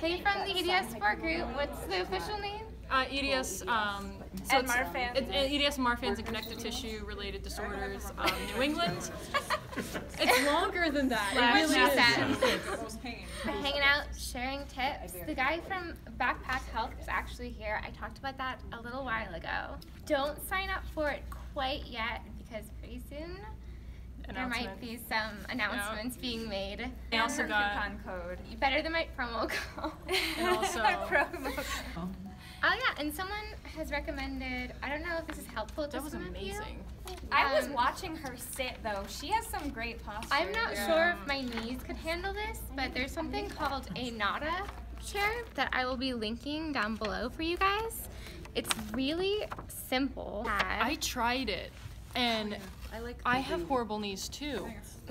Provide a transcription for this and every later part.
Hey, from the EDS support group, what's the official name? EDS, and Marfan. It's EDS, Marfan's, and connective tissue related disorders, New England. It's longer than that. It really is. We're hanging out, sharing tips. The guy from Backpack Health is actually here. I talked about that a little while ago. Don't sign up for it quite yet because pretty soon there might be some announcements being made. I also got coupon code. Better than my promo code. And also promo code. Oh yeah, and someone has recommended, I don't know if this is helpful to that was some of you. amazing. I was watching her sit though. She has some great posture. I'm not sure if my knees could handle this, but there's something called a Nada chair that I will be linking down below for you guys. It's really simple. I tried it, and I have horrible knees too,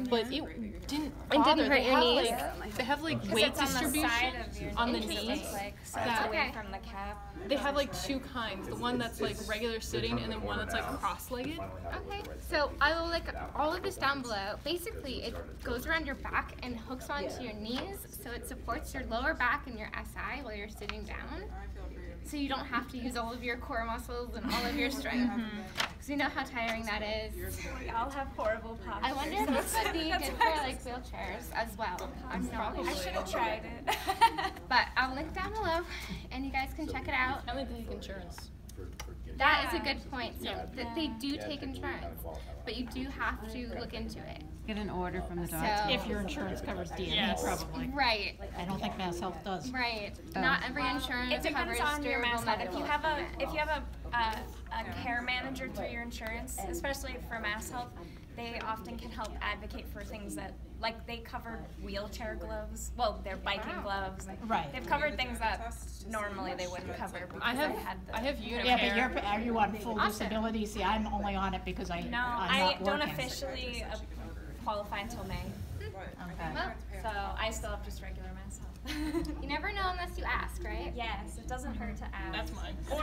but it didn't bother. hurt your knees? They have like weight It's on the distribution side of your on the knees, knees. so it's away from the cap. They have like two kinds, the one that's like regular sitting and then one that's like cross-legged. Okay, so I will link all of this down below. Basically, it goes around your back and hooks onto your knees, so it supports your lower back and your SI while you're sitting down. So you don't have to use all of your core muscles and all of your strength. Because you know how tiring that is. We all have horrible posture. I wonder if this would be good for like wheelchairs as well. I should have tried it. But I'll link down below and you guys can check it out. I think they take insurance. That is a good point. So they do take insurance, but you do have to look into it. Get an order from the doctor. So, If your insurance covers DME, Yes. probably. right, I don't think Mass Health does. right. Not every insurance It depends covers on your durable mass health. medical If you have a care manager through your insurance, especially for mass health, they often can help advocate for things that, like they covered wheelchair gloves. Well, they're biking gloves. Right. They've covered things that normally they wouldn't cover because I have the Yeah, Unicare. but are you on full disability? See, I'm only on it because I'm No, not I don't working. officially qualify until May. Okay. Well, So I still have just regular mass health. you never know unless you ask, right? Yes, it doesn't hurt to ask. That's mine. Oh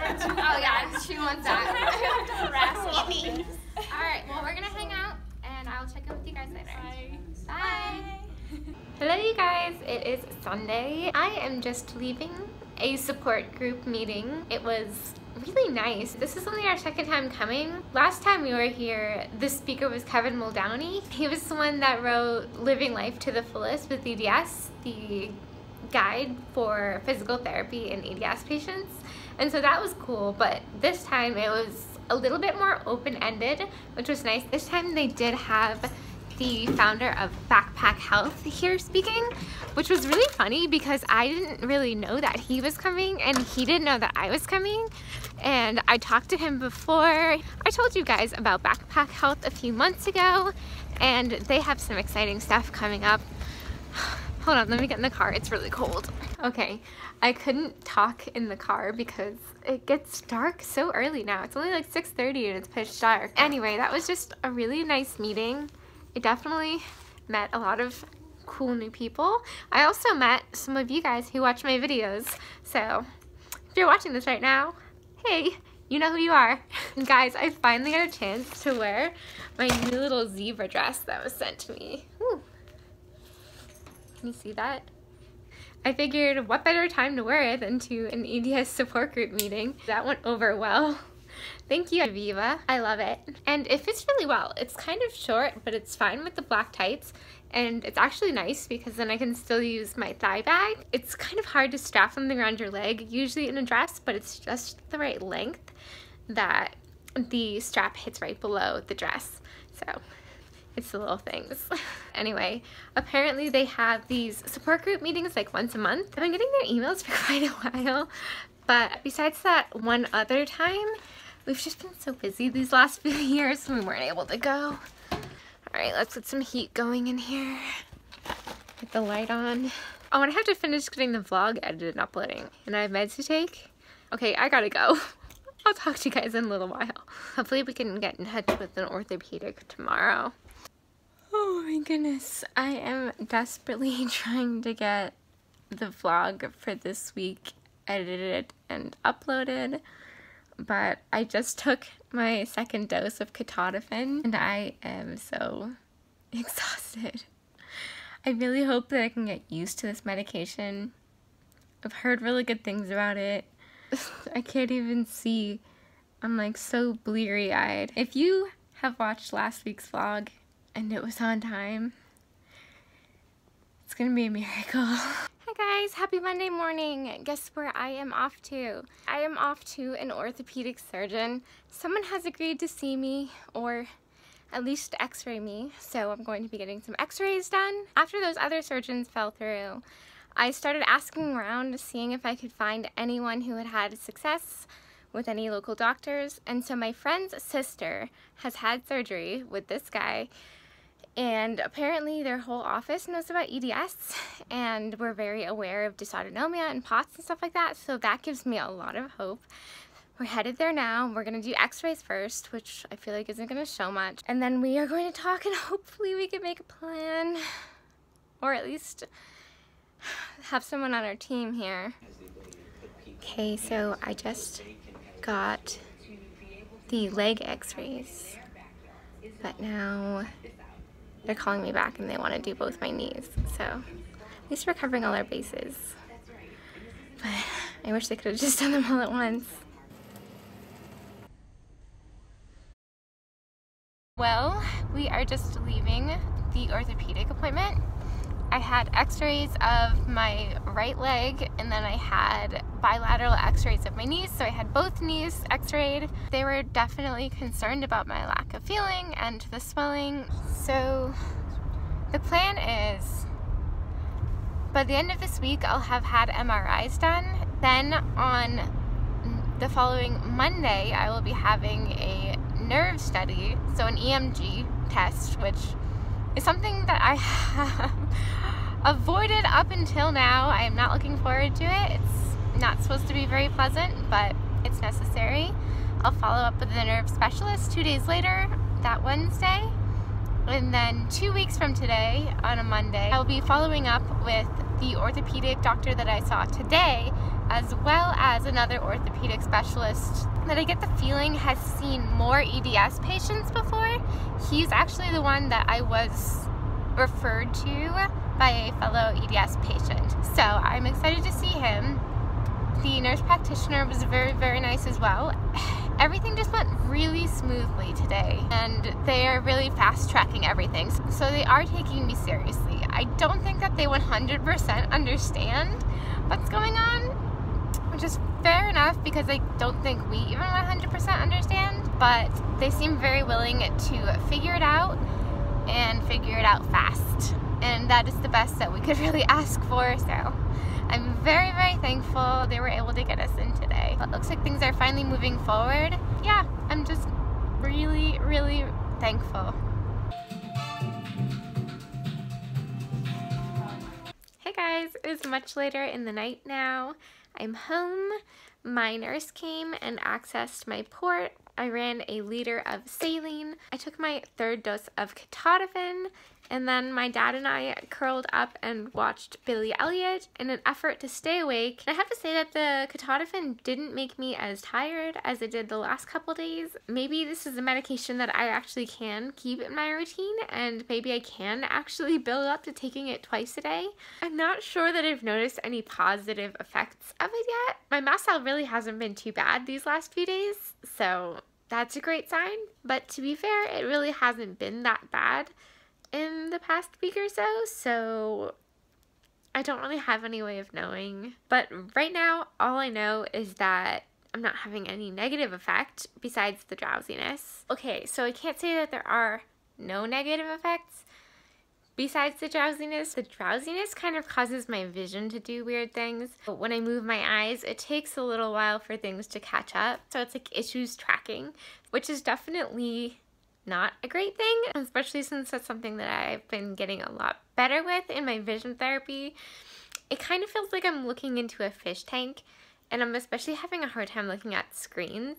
yeah, she wants that. Harass me. All right, well we're gonna hang out and I'll check in with you guys later. Bye. Bye. Hello you guys, it is Sunday. I am just leaving a support group meeting. It was really nice. This is only our second time coming. Last time we were here, the speaker was Kevin Muldowney. He was the one that wrote Living Life to the Fullest with EDS, the guide for physical therapy in EDS patients. And so that was cool, but this time it was a little bit more open-ended, which was nice. This time they did have the founder of Backpack Health here speaking, which was really funny because I didn't really know that he was coming and he didn't know that I was coming. And I talked to him before. I told you guys about Backpack Health a few months ago and they have some exciting stuff coming up. Hold on, let me get in the car. It's really cold. Okay, I couldn't talk in the car because it gets dark so early now. It's only like 6:30 and it's pitch dark. Anyway, that was just a really nice meeting. I definitely met a lot of cool new people. I also met some of you guys who watch my videos. So if you're watching this right now, hey, you know who you are. And guys, I finally got a chance to wear my new little zebra dress that was sent to me. Whew. Can you see that? I figured what better time to wear it than to an EDS support group meeting. That went over well. Thank you, Aviva. I love it. And it fits really well. It's kind of short, but it's fine with the black tights. And it's actually nice because then I can still use my thigh bag. It's kind of hard to strap something around your leg, usually in a dress, but it's just the right length that the strap hits right below the dress. So it's the little things. Anyway, apparently they have these support group meetings like once a month. I've been getting their emails for quite a while, but besides that one other time, we've just been so busy these last few years and we weren't able to go. All right, let's get some heat going in here. Get the light on. Oh, and I have to finish getting the vlog edited and uploading. And I have meds to take. Okay, I gotta go. I'll talk to you guys in a little while. Hopefully we can get in touch with an orthopedic tomorrow. Oh my goodness. I am desperately trying to get the vlog for this week edited and uploaded. But I just took my second dose of contentment and I am so exhausted. I really hope that I can get used to this medication. I've heard really good things about it. I can't even see. I'm like so bleary-eyed. If you have watched last week's vlog and it was on time, it's gonna be a miracle. Hi guys, happy Monday morning. Guess where I am off to? I am off to an orthopedic surgeon. Someone has agreed to see me, or at least x-ray me, so I'm going to be getting some x-rays done. After those other surgeons fell through, I started asking around, seeing if I could find anyone who had had success with any local doctors, and so my friend's sister has had surgery with this guy, and apparently their whole office knows about EDS, and we're very aware of dysautonomia and POTS and stuff like that, so that gives me a lot of hope. We're headed there now. We're gonna do x-rays first, which I feel like isn't gonna show much, and then we are going to talk and hopefully we can make a plan, or at least have someone on our team here. Okay, so I just got the leg x-rays, but now they're calling me back and they want to do both my knees, so at least we're covering all our bases. But I wish they could have just done them all at once. Well, we are just leaving the orthopedic appointment. I had x-rays of my right leg, and then I had bilateral x-rays of my knees, so I had both knees x-rayed. They were definitely concerned about my lack of feeling and the swelling. So the plan is, by the end of this week, I'll have had MRIs done. Then on the following Monday, I will be having a nerve study, so an EMG test, which is something that I have avoided up until now. I am not looking forward to it. It's not supposed to be very pleasant, but it's necessary. I'll follow up with the nerve specialist 2 days later, that Wednesday. And then 2 weeks from today, on a Monday, I'll be following up with the orthopedic doctor that I saw today, as well as another orthopedic specialist that I get the feeling has seen more EDS patients before. He's actually the one that I was referred to by a fellow EDS patient. So I'm excited to see him. The nurse practitioner was very, very nice as well. Everything just went really smoothly today, and they are really fast tracking everything. So they are taking me seriously. I don't think that they 100% understand what's going on, which is fair enough because I don't think we even 100% understand, but they seem very willing to figure it out and figure it out fast. And that is the best that we could really ask for, so I'm very, very thankful they were able to get us in today. But it looks like things are finally moving forward. Yeah, I'm just really, really thankful. Hey guys, it is much later in the night now. I'm home. My nurse came and accessed my port. I ran a liter of saline. I took my 3rd dose of contentment, and then my dad and I curled up and watched Billy Elliot in an effort to stay awake. And I have to say that the contentment didn't make me as tired as it did the last couple days. Maybe this is a medication that I actually can keep in my routine, and maybe I can actually build up to taking it twice a day. I'm not sure that I've noticed any positive effects of it yet. My mast cell really hasn't been too bad these last few days, so that's a great sign. But to be fair, it really hasn't been that bad in the past week or so I don't really have any way of knowing. But right now, all I know is that I'm not having any negative effect besides the drowsiness. Okay, so I can't say that there are no negative effects besides the drowsiness. The drowsiness kind of causes my vision to do weird things. But when I move my eyes, it takes a little while for things to catch up. So it's like issues tracking, which is definitely not a great thing, especially since that's something that I've been getting a lot better with in my vision therapy. It kind of feels like I'm looking into a fish tank, and I'm especially having a hard time looking at screens.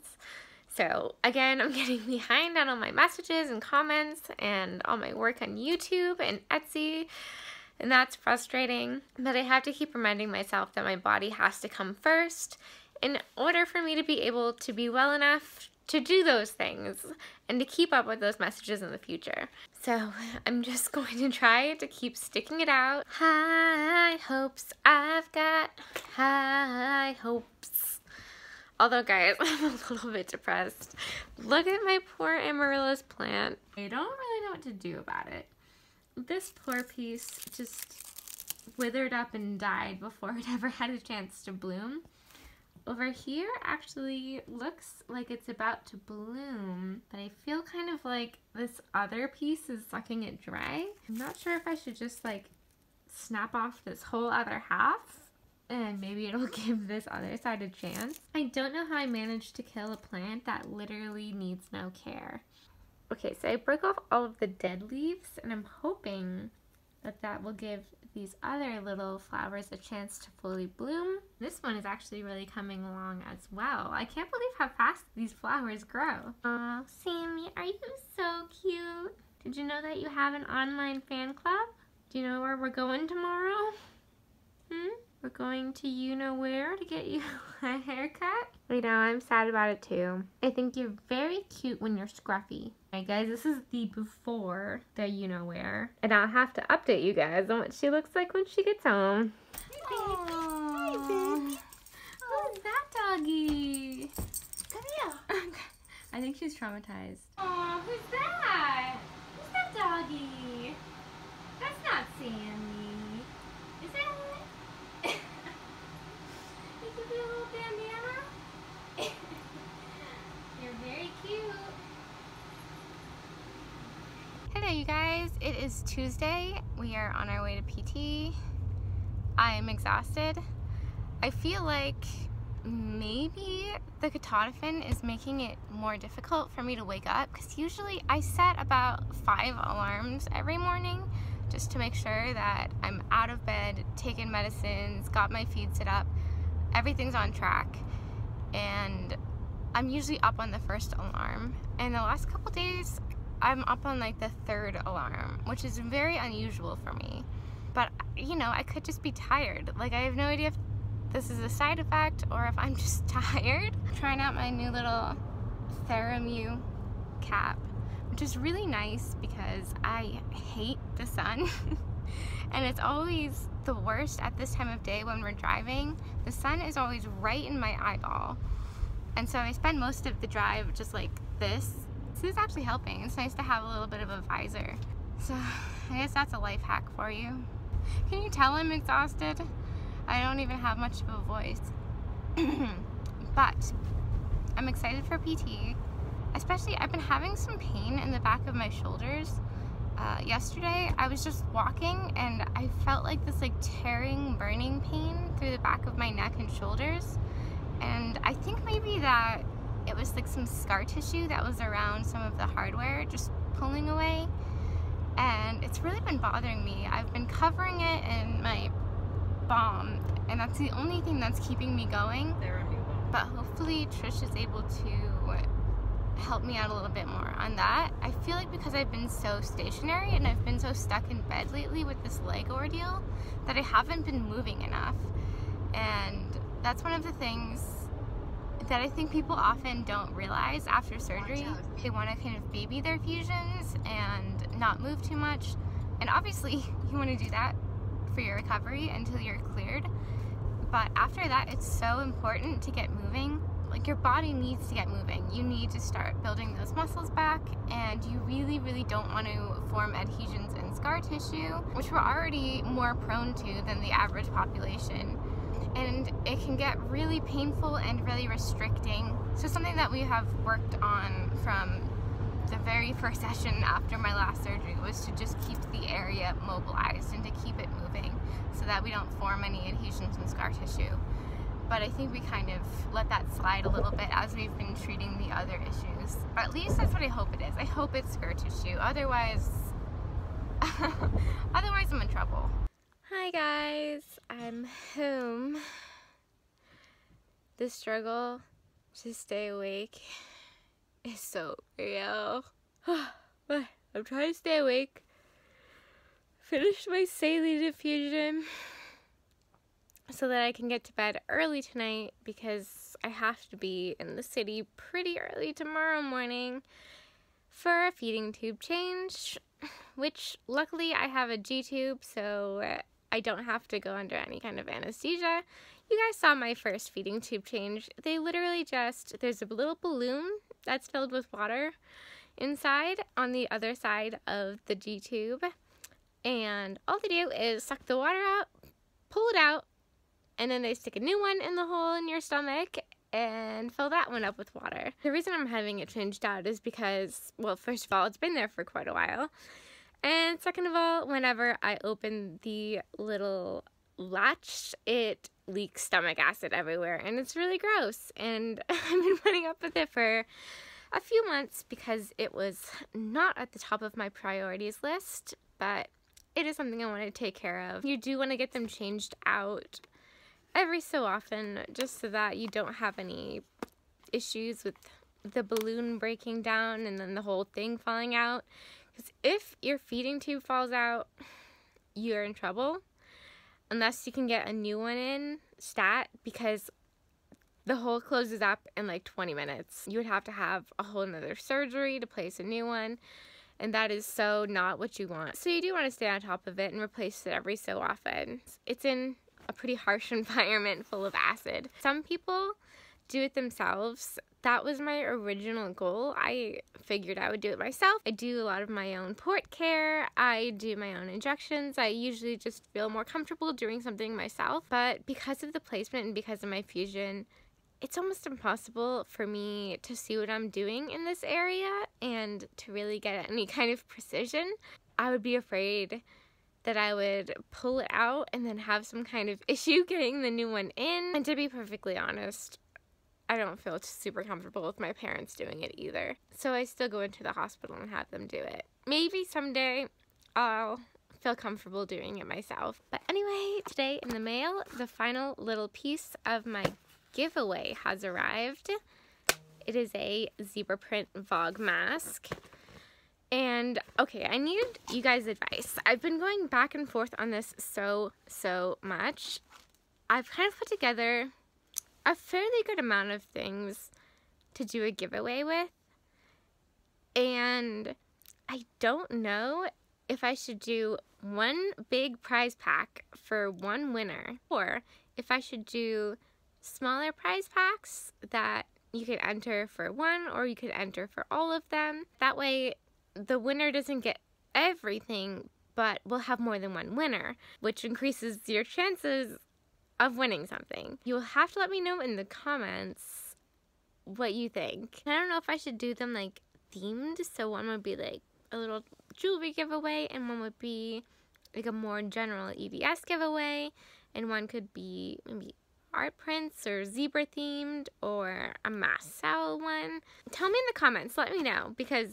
So again, I'm getting behind on all my messages and comments and all my work on YouTube and Etsy, and that's frustrating. But I have to keep reminding myself that my body has to come first in order for me to be able to be well enough to do those things and to keep up with those messages in the future. So I'm just going to try to keep sticking it out. High hopes, I've got high hopes. Although, guys, I'm a little bit depressed. Look at my poor amaryllis plant. I don't really know what to do about it. This poor piece just withered up and died before it ever had a chance to bloom. Over here actually looks like it's about to bloom, but I feel kind of like this other piece is sucking it dry. I'm not sure if I should just like snap off this whole other half and maybe it'll give this other side a chance. I don't know how I managed to kill a plant that literally needs no care. Okay, so I broke off all of the dead leaves and I'm hoping that that will give these other little flowers a chance to fully bloom. This one is actually really coming along as well. I can't believe how fast these flowers grow. Aw, Sammy, are you so cute? Did you know that you have an online fan club? Do you know where we're going tomorrow? We're going to you-know-where to get you a haircut? I know, I'm sad about it too. I think you're very cute when you're scruffy. Alright guys, this is the before the you-know-where. And I'll have to update you guys on what she looks like when she gets home. Hi, baby. Who's that doggy? Come here. I think she's traumatized. Aw, who's that? Who's that doggy? That's not Sammy. Is it? Is it a little bandana? You're very cute. Hello you guys, it is Tuesday. We are on our way to PT. I'm exhausted. I feel like maybe the contentment is making it more difficult for me to wake up because usually I set about 5 alarms every morning just to make sure that I'm out of bed, taking medicines, got my feed set up, everything's on track, and I'm usually up on the first alarm. And the last couple days I'm up on like the 3rd alarm, which is very unusual for me. But you know, I could just be tired. Like I have no idea if this is a side effect or if I'm just tired. I'm trying out my new little Theramu cap, which is really nice because I hate the sun. And it's always the worst at this time of day when we're driving. The sun is always right in my eyeball. And so I spend most of the drive just like this. This is actually helping. It's nice to have a little bit of a visor. So I guess that's a life hack for you. Can you tell I'm exhausted? I don't even have much of a voice. But I'm excited for PT. Especially I've been having some pain in the back of my shoulders. Yesterday I was just walking and I felt like this like tearing, burning pain through the back of my neck and shoulders. And I think maybe that it was like some scar tissue that was around some of the hardware just pulling away. And it's really been bothering me. I've been covering it in my balm and that's the only thing that's keeping me going. But hopefully Trish is able to help me out a little bit more on that. I feel like because I've been so stationary and I've been so stuck in bed lately with this leg ordeal that I haven't been moving enough. And that's one of the things that I think people often don't realize after surgery. They want to kind of baby their fusions and not move too much. And obviously you want to do that for your recovery until you're cleared. But after that, it's so important to get moving. Like your body needs to get moving. You need to start building those muscles back, and you really, really don't want to form adhesions in scar tissue, which we're already more prone to than the average population. And it can get really painful and really restricting. So something that we have worked on from the very first session after my last surgery was to just keep the area mobilized and to keep it moving so that we don't form any adhesions in scar tissue. But I think we kind of let that slide a little bit as we've been treating the other issues. Or at least that's what I hope it is. I hope it's scar tissue. Otherwise, otherwise I'm in trouble. Hi guys, I'm home. The struggle to stay awake is so real. But I'm trying to stay awake. Finished my saline diffusion so that I can get to bed early tonight because I have to be in the city pretty early tomorrow morning for a feeding tube change, which luckily I have a G-tube, so I don't have to go under any kind of anesthesia. You guys saw my first feeding tube change. They literally just, there's a little balloon that's filled with water inside on the other side of the G-tube, and all they do is suck the water out, pull it out, and then they stick a new one in the hole in your stomach and fill that one up with water. The reason I'm having it changed out is because, well, first of all, it's been there for quite a while, and second of all, whenever I open the little latch, it leaks stomach acid everywhere, and it's really gross, and I've been putting up with it for a few months because it was not at the top of my priorities list, but it is something I want to take care of. You do want to get them changed out every so often, just so that you don't have any issues with the balloon breaking down and then the whole thing falling out. Because if your feeding tube falls out, you're in trouble. Unless you can get a new one in stat, because the hole closes up in like 20 minutes. You would have to have a whole nother surgery to place a new one, and that is so not what you want. So you do want to stay on top of it and replace it every so often. It's in a pretty harsh environment full of acid. Some people do it themselves. That was my original goal. I figured I would do it myself. I do a lot of my own port care. I do my own injections. I usually just feel more comfortable doing something myself. But because of the placement and because of my fusion, it's almost impossible for me to see what I'm doing in this area and to really get any kind of precision. I would be afraid that I would pull it out and then have some kind of issue getting the new one in. And to be perfectly honest, I don't feel super comfortable with my parents doing it either. So I still go into the hospital and have them do it. Maybe someday I'll feel comfortable doing it myself. But anyway, today in the mail, the final little piece of my giveaway has arrived. It is a zebra print Vogue mask. And okay, I needed you guys' advice. I've been going back and forth on this so much. I've kind of put together a fairly good amount of things to do a giveaway with, and I don't know if I should do one big prize pack for one winner, or if I should do smaller prize packs that you could enter for one, or you could enter for all of them. That way the winner doesn't get everything, but we'll have more than one winner, which increases your chances of winning something. You'll have to let me know in the comments what you think. I don't know if I should do them like themed, so one would be like a little jewelry giveaway, and one would be like a more general EDS giveaway, and one could be maybe art prints or zebra themed or a mass cell one. Tell me in the comments, let me know, because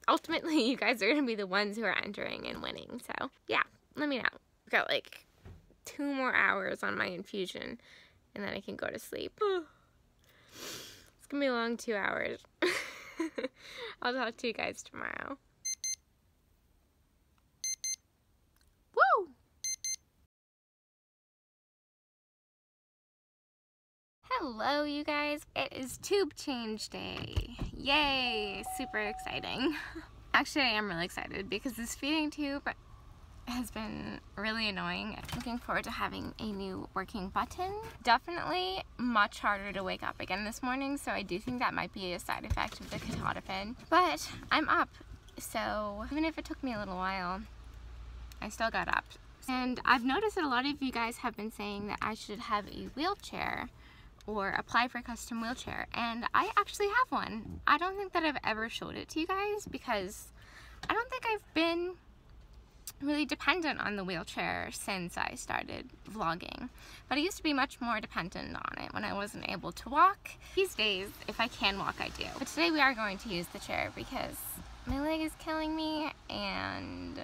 ultimately you guys are gonna be the ones who are entering and winning. So yeah, let me know. I've got like 2 more hours on my infusion and then I can go to sleep. It's gonna be a long 2 hours. I'll talk to you guys tomorrow. Woo! Hello, you guys. It is tube change day. Yay! Super exciting. Actually, I am really excited because this feeding tube has been really annoying. Looking forward to having a new working button. Definitely much harder to wake up again this morning, so I do think that might be a side effect of the contentment. But I'm up, so even if it took me a little while, I still got up. And I've noticed that a lot of you guys have been saying that I should have a wheelchair or apply for a custom wheelchair, and I actually have one. I don't think that I've ever showed it to you guys because I don't think I've been really dependent on the wheelchair since I started vlogging, but I used to be much more dependent on it when I wasn't able to walk. These days, if I can walk, I do. But today we are going to use the chair because my leg is killing me and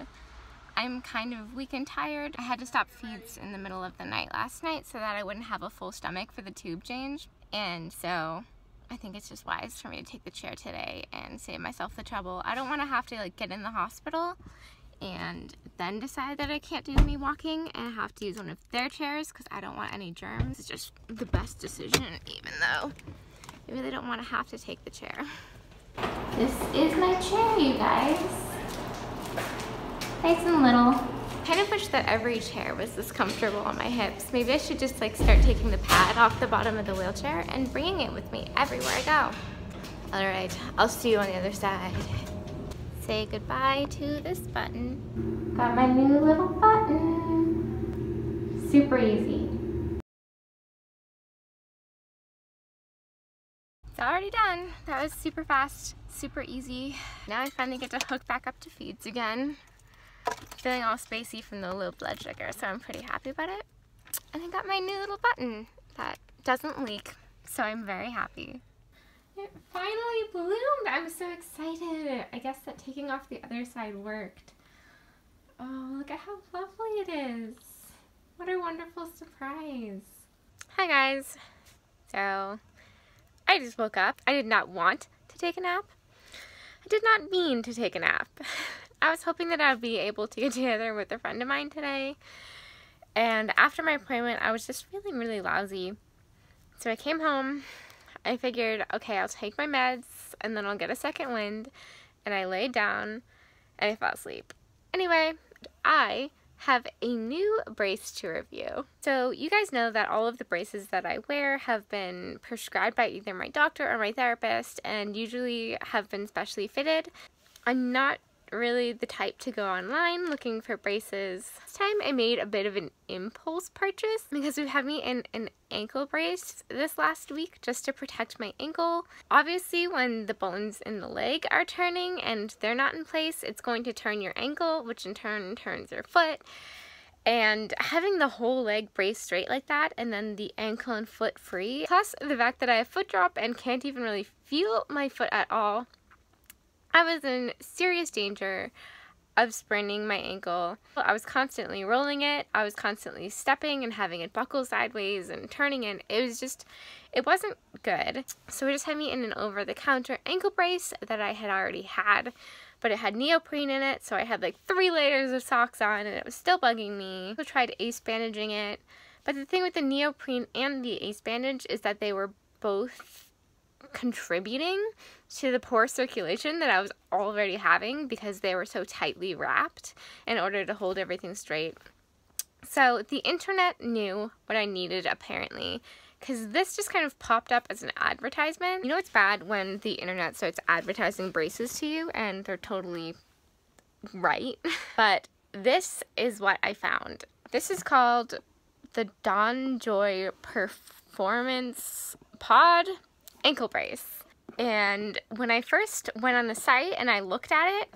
I'm kind of weak and tired. I had to stop feeds in the middle of the night last night so that I wouldn't have a full stomach for the tube change, and so I think it's just wise for me to take the chair today and save myself the trouble. I don't want to have to like get in the hospital and then decide that I can't do any walking and I have to use one of their chairs because I don't want any germs. It's just the best decision, even though I really don't want to have to take the chair. This is my chair, you guys. Nice and little. I kind of wish that every chair was this comfortable on my hips. Maybe I should just like start taking the pad off the bottom of the wheelchair and bringing it with me everywhere I go. All right, I'll see you on the other side. Say goodbye to this button. Got my new little button. Super easy. It's already done. That was super fast, super easy. Now I finally get to hook back up to feeds again. Feeling all spacey from the low blood sugar, so I'm pretty happy about it. And I got my new little button that doesn't leak, so I'm very happy. It finally bloomed! I'm so excited! I guess that taking off the other side worked. Oh, look at how lovely it is! What a wonderful surprise! Hi guys! So, I just woke up. I did not want to take a nap. I did not mean to take a nap. I was hoping that I would be able to get together with a friend of mine today. And after my appointment, I was just feeling really lousy. So I came home. I figured, okay, I'll take my meds and then I'll get a second wind. And I laid down and I fell asleep. Anyway, I have a new brace to review. So you guys know that all of the braces that I wear have been prescribed by either my doctor or my therapist and usually have been specially fitted. I'm not really the type to go online looking for braces. This time I made a bit of an impulse purchase because we've had me in an ankle brace this last week just to protect my ankle. Obviously when the bones in the leg are turning and they're not in place, it's going to turn your ankle, which in turn turns your foot. And having the whole leg braced straight like that and then the ankle and foot free, plus the fact that I have foot drop and can't even really feel my foot at all, I was in serious danger of spraining my ankle. I was constantly rolling it, I was constantly stepping and having it buckle sideways and turning it. It wasn't good. So it just had me in an over-the-counter ankle brace that I had already had, but it had neoprene in it, so I had like 3 layers of socks on and it was still bugging me. I tried ace bandaging it, but the thing with the neoprene and the ace bandage is that they were both contributing to the poor circulation that I was already having because they were so tightly wrapped in order to hold everything straight. So the internet knew what I needed apparently, because this just kind of popped up as an advertisement. You know it's bad when the internet starts advertising braces to you and they're totally right. But this is what I found. This is called the DonJoy Performance Pod ankle brace. And when I first went on the site and I looked at it,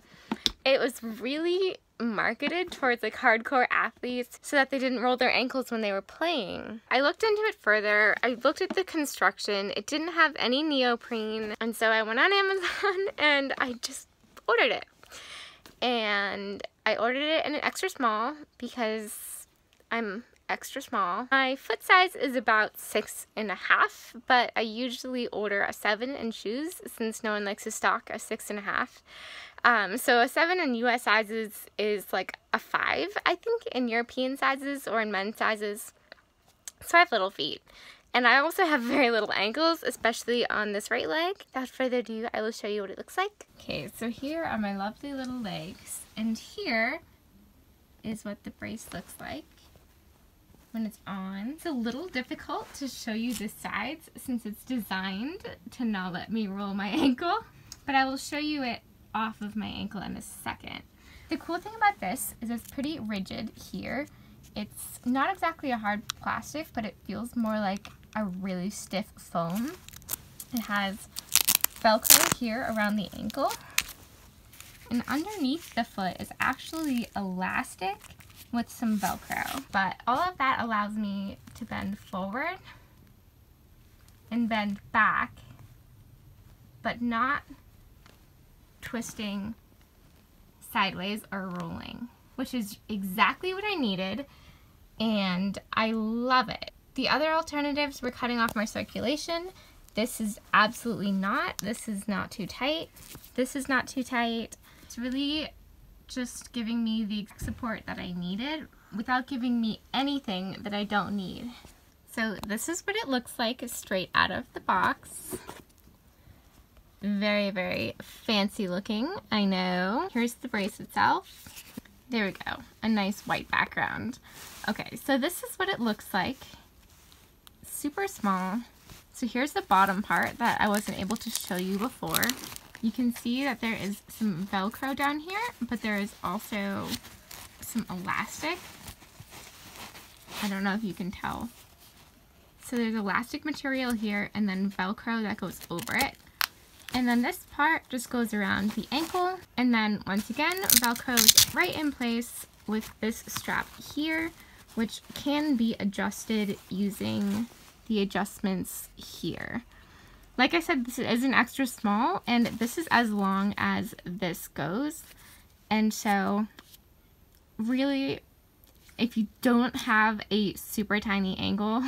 it was really marketed towards like hardcore athletes so that they didn't roll their ankles when they were playing. I looked into it further. I looked at the construction. It didn't have any neoprene. And so I went on Amazon and I just ordered it. And I ordered it in an extra small because I'm extra small. My foot size is about 6.5, but I usually order a 7 in shoes since no one likes to stock a 6.5. So a 7 in US sizes is like a 5, I think, in European sizes or in men's sizes. So I have little feet. And I also have very little ankles, especially on this right leg. Without further ado, I will show you what it looks like. Okay, so here are my lovely little legs. And here is what the brace looks like when it's on. It's a little difficult to show you the sides since it's designed to not let me roll my ankle, but I will show you it off of my ankle in a second. The cool thing about this is it's pretty rigid here. It's not exactly a hard plastic, but it feels more like a really stiff foam. It has Velcro here around the ankle, and underneath the foot is actually elastic with some Velcro. But all of that allows me to bend forward and bend back, but not twisting sideways or rolling, which is exactly what I needed, and I love it. The other alternatives were cutting off my circulation. This is absolutely not. This is not too tight. This is not too tight. It's really just giving me the support that I needed without giving me anything that I don't need. So this is what it looks like straight out of the box. Very, very fancy looking, I know. Here's the brace itself. There we go, a nice white background. Okay, so this is what it looks like. Super small. So here's the bottom part that I wasn't able to show you before. You can see that there is some Velcro down here, but there is also some elastic. I don't know if you can tell. So there's elastic material here and then Velcro that goes over it. And then this part just goes around the ankle, and then once again Velcro's right in place with this strap here, which can be adjusted using the adjustments here. Like I said, this is an extra small, and this is as long as this goes. And so really, if you don't have a super tiny ankle,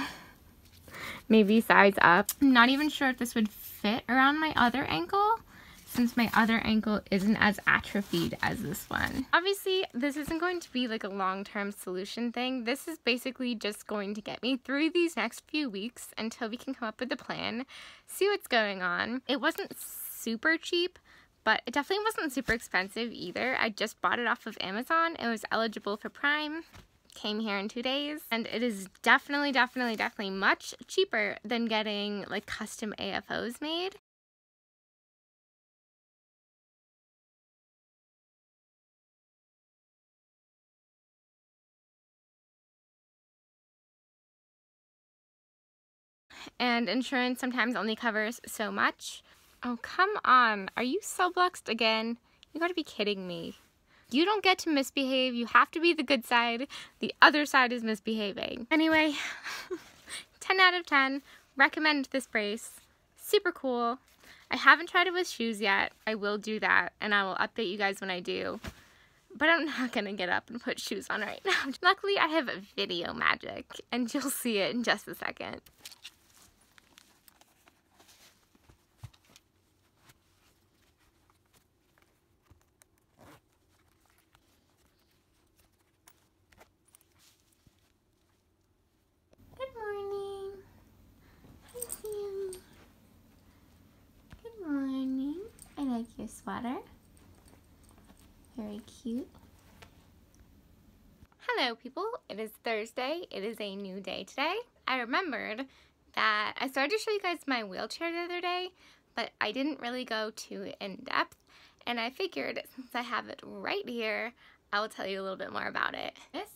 maybe size up. I'm not even sure if this would fit around my other ankle, since my other ankle isn't as atrophied as this one. Obviously, this isn't going to be like a long-term solution thing. This is basically just going to get me through these next few weeks until we can come up with a plan, see what's going on. It wasn't super cheap, but it definitely wasn't super expensive either. I just bought it off of Amazon. It was eligible for Prime. Came here in 2 days, and it is definitely much cheaper than getting like custom AFOs made. And insurance sometimes only covers so much. Oh, come on. Are you Subluxed again? You gotta be kidding me. You don't get to misbehave. You have to be the good side. The other side is misbehaving. Anyway, 10 out of 10. Recommend this brace. Super cool. I haven't tried it with shoes yet. I will do that, and I will update you guys when I do. But I'm not gonna get up and put shoes on right now. Luckily, I have video magic, and you'll see it in just a second. Your sweater. Very cute. Hello people, it is Thursday. It is a new day today. I remembered that I started to show you guys my wheelchair the other day, but I didn't really go too in depth, and I figured since I have it right here, I will tell you a little bit more about it. This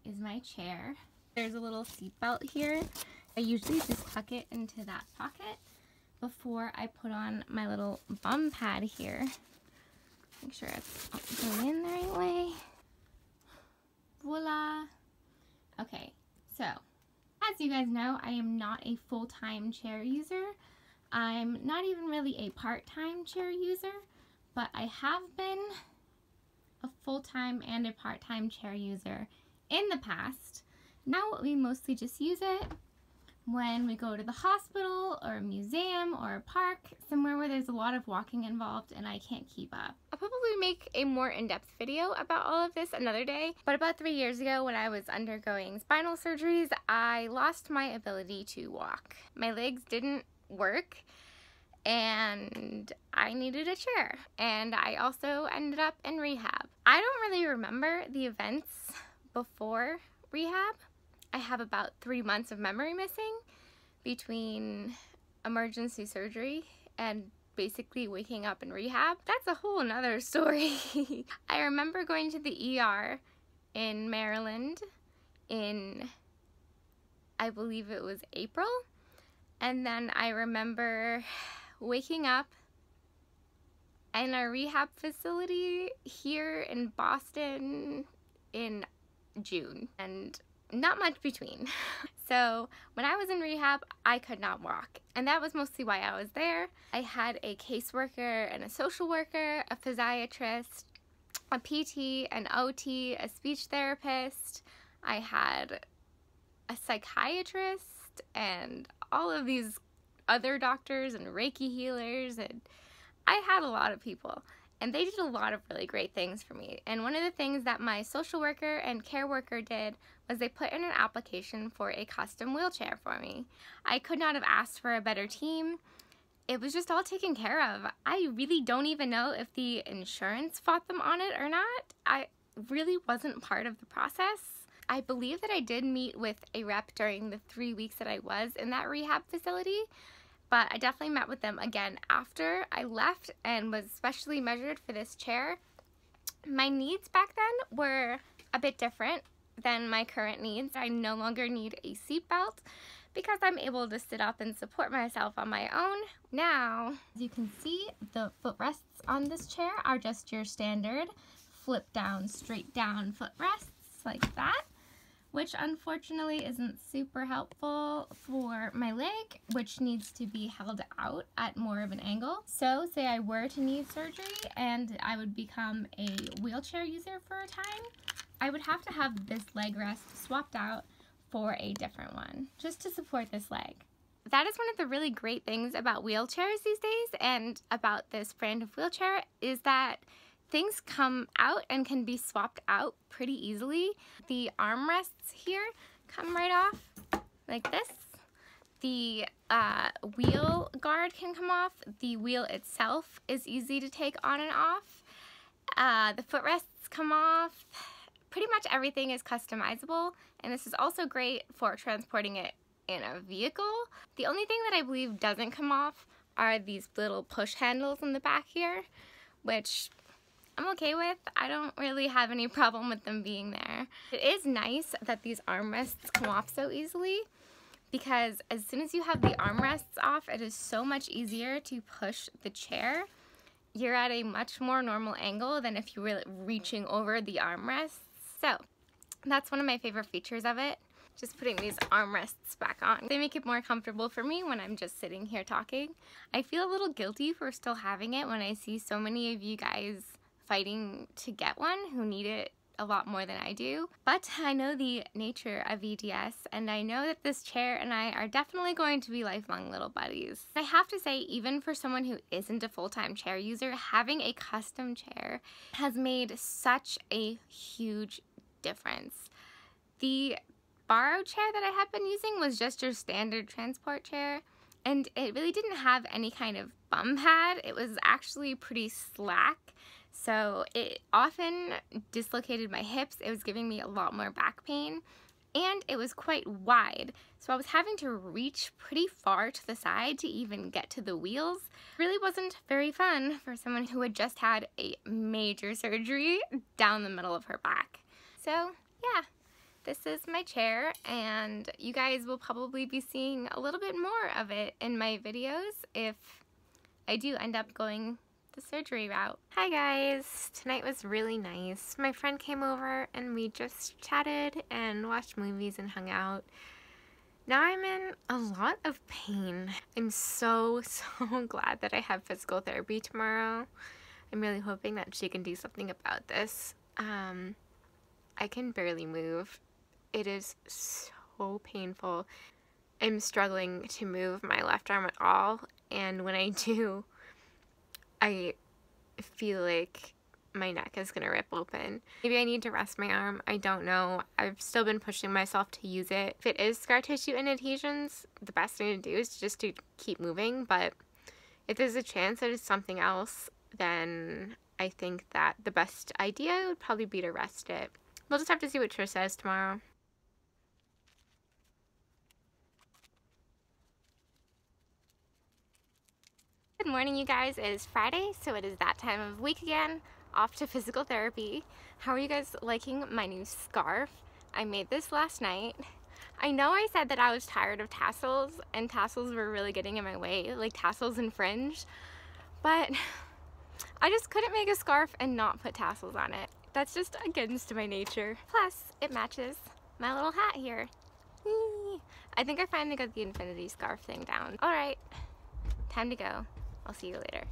is my chair. There's a little seat belt here. I usually just tuck it into that pocket before I put on my little bum pad here. Make sure it's going in the right way. Voila! Okay, so as you guys know, I am not a full-time chair user. I'm not even really a part-time chair user, but I have been a full-time and a part-time chair user in the past. Now we mostly just use it when we go to the hospital or a museum or a park, somewhere where there's a lot of walking involved and I can't keep up. I'll probably make a more in-depth video about all of this another day, but about 3 years ago when I was undergoing spinal surgeries, I lost my ability to walk. My legs didn't work and I needed a chair, and I also ended up in rehab. I don't really remember the events before rehab. I have about 3 months of memory missing between emergency surgery and basically waking up in rehab. That's a whole nother story. I remember going to the ER in Maryland in, I believe it was April, and then I remember waking up in a rehab facility here in Boston in June, and not much between. So when I was in rehab, I could not walk, and that was mostly why I was there. I had a caseworker and a social worker, a physiatrist, a PT, an OT, a speech therapist. I had a psychiatrist and all of these other doctors and Reiki healers, and I had a lot of people. and they did a lot of really great things for me. And one of the things that my social worker and care worker did was they put in an application for a custom wheelchair for me. I could not have asked for a better team. It was just all taken care of. I really don't even know if the insurance fought them on it or not. I really wasn't part of the process. I believe that I did meet with a rep during the 3 weeks that I was in that rehab facility, but I definitely met with them again after I left and was specially measured for this chair. My needs back then were a bit different than my current needs. I no longer need a seatbelt because I'm able to sit up and support myself on my own. Now, as you can see, the footrests on this chair are just your standard flip down, straight down footrests like that, which unfortunately isn't super helpful for my leg, which needs to be held out at more of an angle. So say I were to need surgery and I would become a wheelchair user for a time, I would have to have this leg rest swapped out for a different one, just to support this leg. That is one of the really great things about wheelchairs these days and about this brand of wheelchair is that things come out and can be swapped out pretty easily. The armrests here come right off like this. The wheel guard can come off. The wheel itself is easy to take on and off. The footrests come off. Pretty much everything is customizable, and this is also great for transporting it in a vehicle. The only thing that I believe doesn't come off are these little push handles in the back here, which I'm okay with. I don't really have any problem with them being there. It is nice that these armrests come off so easily because as soon as you have the armrests off, it is so much easier to push the chair. You're at a much more normal angle than if you were reaching over the armrests. So that's one of my favorite features of it, just putting these armrests back on. They make it more comfortable for me when I'm just sitting here talking. I feel a little guilty for still having it when I see so many of you guys fighting to get one who need it a lot more than I do. But I know the nature of EDS, and I know that this chair and I are definitely going to be lifelong little buddies. I have to say, even for someone who isn't a full-time chair user, having a custom chair has made such a huge difference. The borrowed chair that I had been using was just your standard transport chair, and it really didn't have any kind of bum pad. It was actually pretty slack. So it often dislocated my hips. It was giving me a lot more back pain, and it was quite wide. So I was having to reach pretty far to the side to even get to the wheels. It really wasn't very fun for someone who had just had a major surgery down the middle of her back. So yeah, this is my chair, and you guys will probably be seeing a little bit more of it in my videos if I do end up going the surgery route. Hi guys, tonight was really nice. My friend came over and we just chatted and watched movies and hung out. Now I'm in a lot of pain. I'm so glad that I have physical therapy tomorrow. I'm really hoping that she can do something about this. I can barely move. It is so painful. I'm struggling to move my left arm at all, and when I do, I feel like my neck is gonna rip open. Maybe I need to rest my arm. I don't know. I've still been pushing myself to use it. If it is scar tissue and adhesions, the best thing to do is just to keep moving, but if there's a chance that it's something else, then I think that the best idea would probably be to rest it. We'll just have to see what Trish says tomorrow. Good morning, you guys. It is Friday, so it is that time of week again, off to physical therapy. How are you guys liking my new scarf? I made this last night. I know I said that I was tired of tassels, and tassels were really getting in my way, like tassels and fringe, but I just couldn't make a scarf and not put tassels on it. That's just against my nature. Plus, it matches my little hat here. I think I finally got the infinity scarf thing down. All right, time to go. I'll see you later.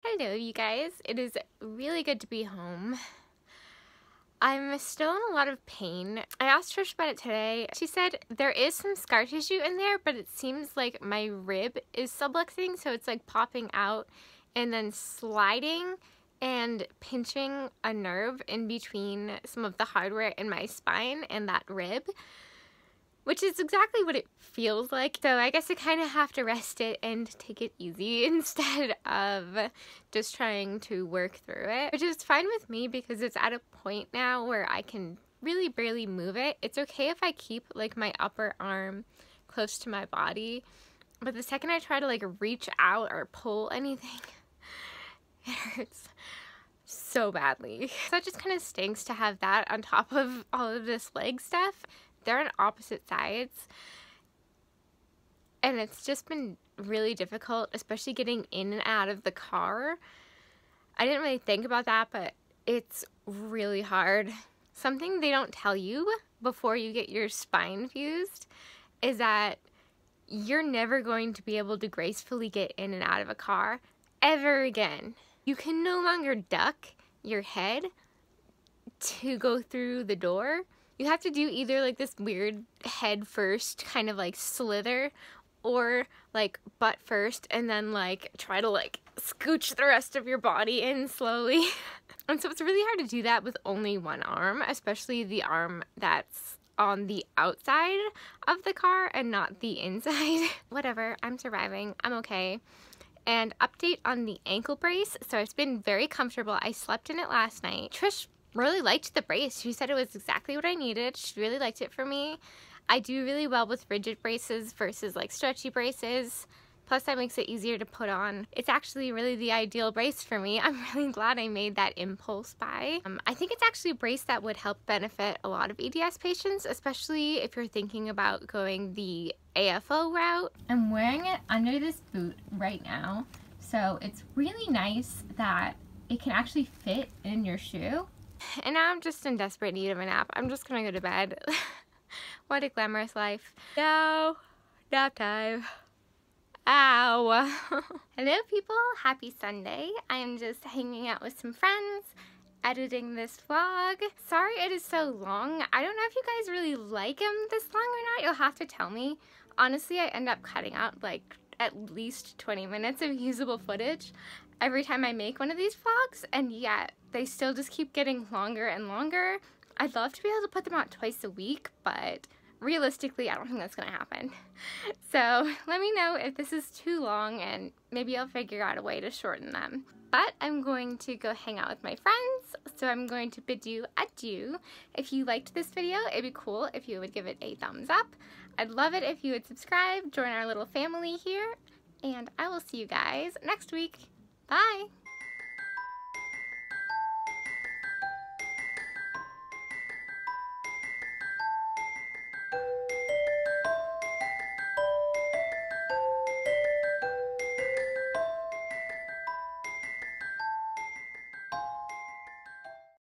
Hello, you guys. It is really good to be home. I'm still in a lot of pain. I asked Trish about it today. She said there is some scar tissue in there, but it seems like my rib is subluxing, so it's like popping out and then sliding and pinching a nerve in between some of the hardware in my spine and that rib, which is exactly what it feels like. So I guess I kind of have to rest it and take it easy instead of just trying to work through it, which is fine with me because it's at a point now where I can really barely move it. It's okay if I keep like my upper arm close to my body, but the second I try to like reach out or pull anything, it hurts so badly. So it just kind of stinks to have that on top of all of this leg stuff. They're on opposite sides, and it's just been really difficult, especially getting in and out of the car. I didn't really think about that, but it's really hard. Something they don't tell you before you get your spine fused is that you're never going to be able to gracefully get in and out of a car ever again. You can no longer duck your head to go through the door. You have to do either like this weird head first kind of like slither, or like butt first and then like try to like scooch the rest of your body in slowly. And so it's really hard to do that with only one arm, especially the arm that's on the outside of the car and not the inside. Whatever, I'm surviving, I'm okay. And update on the ankle brace. So it's been very comfortable. I slept in it last night. Trish really liked the brace. She said it was exactly what I needed. She really liked it for me. I do really well with rigid braces versus like stretchy braces. Plus that makes it easier to put on. It's actually really the ideal brace for me. I'm really glad I made that impulse buy. I think it's actually a brace that would help benefit a lot of EDS patients, especially if you're thinking about going the AFO route. I'm wearing it under this boot right now, so it's really nice that it can actually fit in your shoe. And now I'm just in desperate need of a nap. I'm just gonna go to bed. What a glamorous life. Now, nap time. Ow. Hello people, happy Sunday. I am just hanging out with some friends, editing this vlog. Sorry it is so long. I don't know if you guys really like them this long or not. You'll have to tell me. Honestly, I end up cutting out like at least 20 minutes of usable footage every time I make one of these vlogs, and yet they still just keep getting longer and longer. I'd love to be able to put them out twice a week, but realistically, I don't think that's gonna happen. So let me know if this is too long and maybe I'll figure out a way to shorten them. But I'm going to go hang out with my friends, so I'm going to bid you adieu. If you liked this video, it'd be cool if you would give it a thumbs up. I'd love it if you would subscribe, join our little family here, and I will see you guys next week. Bye!